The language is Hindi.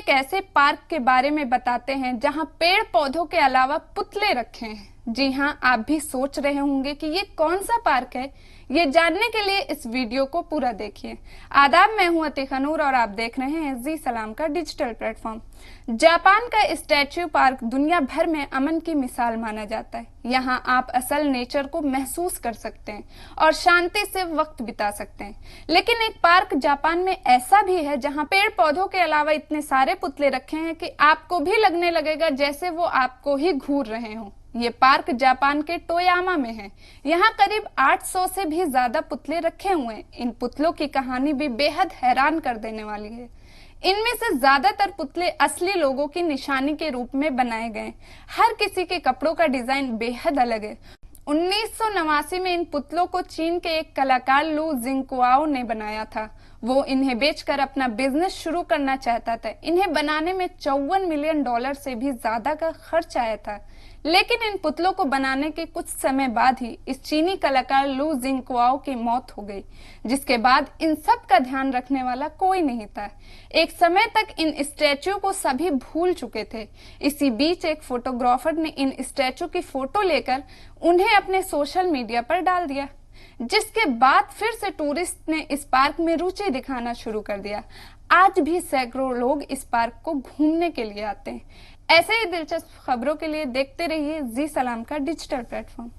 एक ऐसे पार्क के बारे में बताते हैं जहां पेड़ पौधों के अलावा पुतले रखे हैं। जी हां, आप भी सोच रहे होंगे कि ये कौन सा पार्क है। ये जानने के लिए इस वीडियो को पूरा देखिए। आदाब, मैं हूं अतीका नूर और आप देख रहे हैं जी सलाम का डिजिटल प्लेटफॉर्म। जापान का स्टैच्यू पार्क दुनिया भर में अमन की मिसाल माना जाता है। यहाँ आप असल नेचर को महसूस कर सकते हैं और शांति से वक्त बिता सकते हैं। लेकिन एक पार्क जापान में ऐसा भी है जहाँ पेड़ पौधों के अलावा इतने सारे पुतले रखे हैं कि आपको भी लगने लगेगा जैसे वो आपको ही घूर रहे हों। ये पार्क जापान के टोयामा में है। यहाँ करीब 800 से भी ज्यादा पुतले रखे हुए हैं। इन पुतलों की कहानी भी बेहद हैरान कर देने वाली है। इनमें से ज्यादातर पुतले असली लोगों की निशानी के रूप में बनाए गए। हर किसी के कपड़ों का डिजाइन बेहद अलग है। 1989 में इन पुतलों को चीन के एक कलाकार लू जिंगकुआओ ने बनाया था। वो इन्हें बेचकर अपना बिजनेस शुरू करना चाहता था। इन्हें बनाने में $54 मिलियन से भी ज्यादा का खर्च आया था। लेकिन इन पुतलों को बनाने के कुछ समय बाद ही इस चीनी कलाकार लू जिंगकुआओ की मौत हो गई, जिसके बाद इन सब का ध्यान रखने वाला कोई नहीं था। एक समय तक इन स्टैच्यू को सभी भूल चुके थे। इसी बीच एक फोटोग्राफर ने इन स्टैच्यू की फोटो लेकर उन्हें अपने सोशल मीडिया पर डाल दिया, जिसके बाद फिर से टूरिस्ट ने इस पार्क में रुचि दिखाना शुरू कर दिया। आज भी सैकड़ों लोग इस पार्क को घूमने के लिए आते हैं। ऐसे ही दिलचस्प खबरों के लिए देखते रहिए जी सलाम का डिजिटल प्लेटफॉर्म।